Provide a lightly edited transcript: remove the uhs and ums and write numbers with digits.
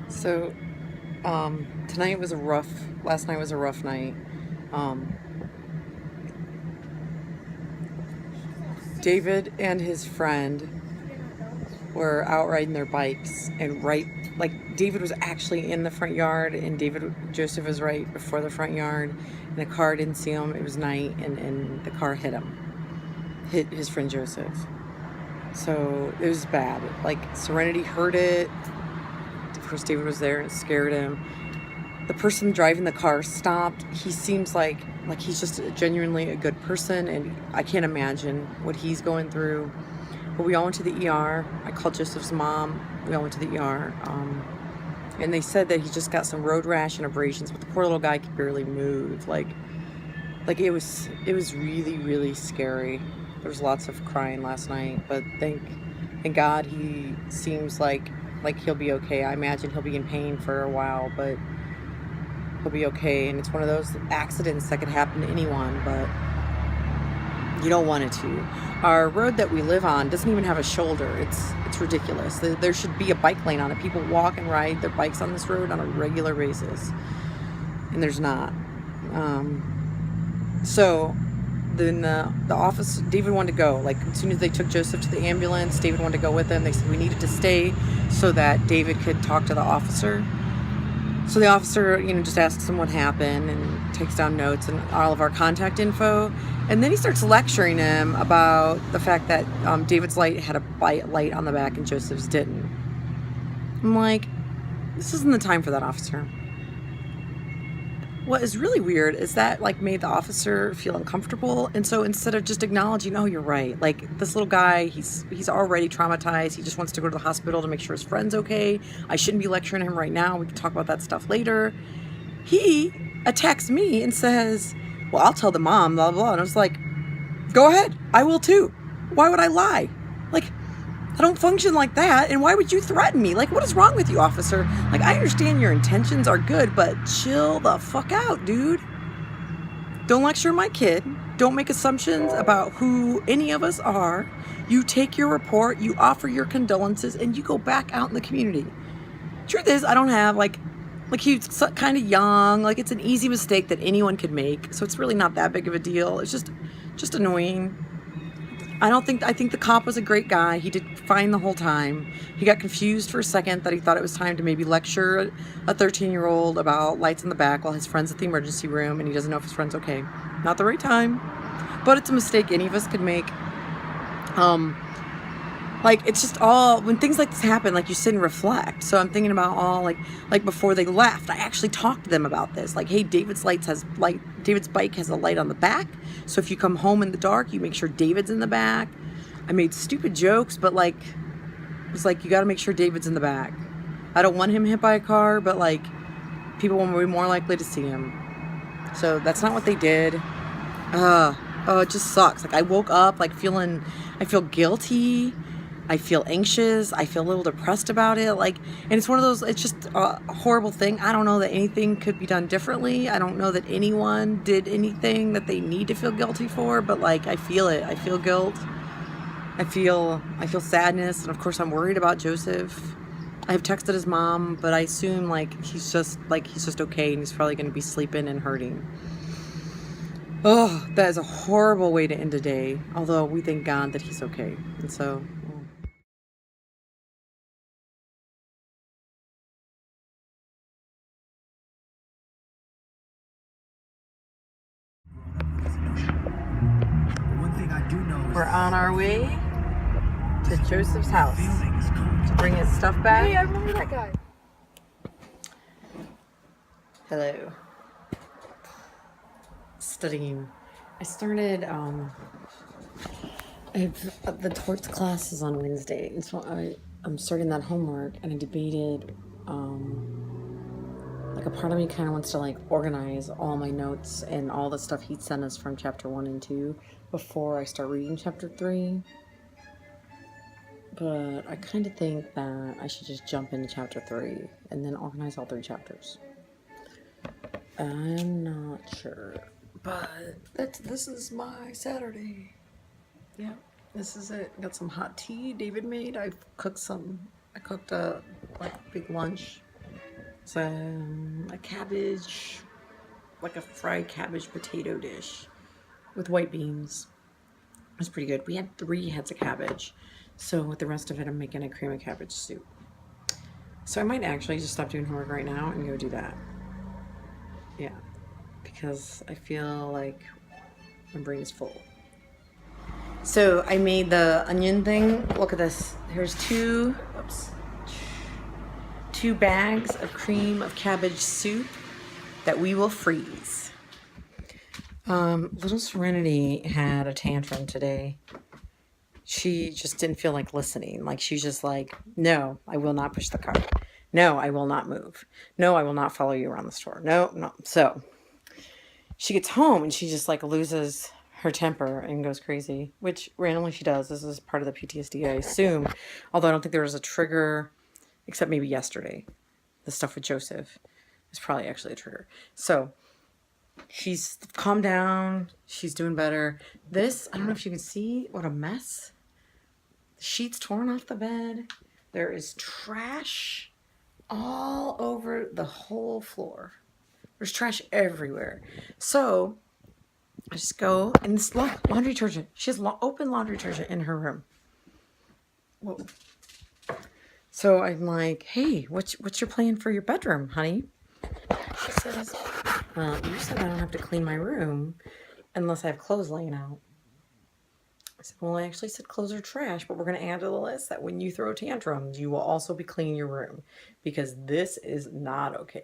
So, tonight was last night was a rough night. Um, David and his friend were out riding their bikes, and David was actually in the front yard, and Joseph was right before the front yard, and the car didn't see him. It was night, and the car hit his friend Joseph. So it was bad. Like, Serenity heard it. Of course, David was there, and it scared him. The person driving the car stopped. He seems like he's just genuinely a good person, and I can't imagine what he's going through. But we all went to the ER. I called Joseph's mom. We all went to the ER, and they said that he just got some road rash and abrasions. But the poor little guy could barely move. It was really, really scary. There was lots of crying last night, but thank God he seems like he'll be okay. I imagine he'll be in pain for a while, but he'll be okay. And it's one of those accidents that could happen to anyone, but you don't want it to. Our road that we live on doesn't even have a shoulder. It's ridiculous. There should be a bike lane on it. People walk and ride their bikes on this road on a regular basis, and there's not. So then the office, David wanted to go. Like, as soon as they took Joseph to the ambulance, David wanted to go with them. They said we needed to stay so that David could talk to the officer. So the officer, just asks him what happened and takes down notes and all of our contact info. And then he starts lecturing him about the fact that David's light had a light on the back and Joseph's didn't. I'm like, this isn't the time for that, officer. What is really weird is that made the officer feel uncomfortable, and so instead of just acknowledging, oh, you're right, this little guy, he's already traumatized, he just wants to go to the hospital to make sure his friend's okay, I shouldn't be lecturing him right now, we can talk about that stuff later. He attacks me and says, well, I'll tell the mom, blah, blah, blah. And I was like, go ahead, I will too. Why would I lie? I don't function like that, and why would you threaten me? What is wrong with you, officer? I understand your intentions are good, but chill the fuck out, dude. Don't lecture my kid. Don't make assumptions about who any of us are. You take your report, you offer your condolences, and you go back out in the community. Truth is, I don't have, he's kind of young. It's an easy mistake that anyone could make, so it's really not that big of a deal. It's just annoying. I think the cop was a great guy. He did fine the whole time. He got confused for a second that he thought it was time to maybe lecture a 13-year-old about lights in the back while his friend's at the emergency room and he doesn't know if his friend's okay. Not the right time, but it's a mistake any of us could make. It's just all, when things like this happen, you sit and reflect. So I'm thinking about all, before they left, I actually talked to them about this. Hey, David's bike has a light on the back. So if you come home in the dark, you make sure David's in the back. I made stupid jokes, but it's you got to make sure David's in the back. I don't want him hit by a car, but people will be more likely to see him. So that's not what they did. It just sucks. I woke up I feel guilty. I feel anxious. I feel a little depressed about it. And it's one of those, it's just a horrible thing. I don't know that anything could be done differently. I don't know that anyone did anything that they need to feel guilty for, but I feel it. I feel guilt. I feel sadness. And of course I'm worried about Joseph. I have texted his mom, but I assume he's just okay and he's probably going to be sleeping and hurting. Oh, that is a horrible way to end a day. Although we thank God that he's okay. And so, we're on our way to Joseph's house to bring his stuff back. Hey, I remember that guy. Hello. Studying. I started, the torts class is on Wednesday, and so I'm starting that homework, and I debated, a part of me kind of wants to organize all my notes and all the stuff he'd sent us from chapter 1 and 2 before I start reading chapter 3. But I kind of think that I should just jump into chapter 3 and then organize all 3 chapters. I'm not sure, but this is my Saturday. Yeah, this is it. Got some hot tea David made. I cooked some I cooked a big lunch. It's a cabbage, like a fried cabbage potato dish with white beans. It was pretty good. We had 3 heads of cabbage. So with the rest of it, I'm making a cream of cabbage soup. So I might actually just stop doing homework right now and go do that. Yeah, because I feel like my brain is full. So I made the onion thing. Look at this. Here's 2 bags of cream of cabbage soup that we will freeze. Little Serenity had a tantrum today. She just didn't feel like listening. Like, she's just like, no, I will not push the cart. No, I will not move. No, I will not follow you around the store. No, no. So she gets home and she just like loses her temper and goes crazy, which randomly she does. This is part of the PTSD, I assume. Although I don't think there was a trigger, except maybe yesterday. The stuff with Joseph is probably actually a trigger. So she's calmed down. She's doing better. This, I don't know if you can see, what a mess. The sheets torn off the bed. There is trash all over the whole floor. There's trash everywhere. So I just go, and this laundry detergent. She has open laundry detergent in her room. Whoa. So I'm like, hey, what's your plan for your bedroom, honey? She says, well, you said I don't have to clean my room unless I have clothes laying out. I said, well, I actually said clothes are trash, but we're going to add to the list that when you throw tantrums, you will also be cleaning your room because this is not okay.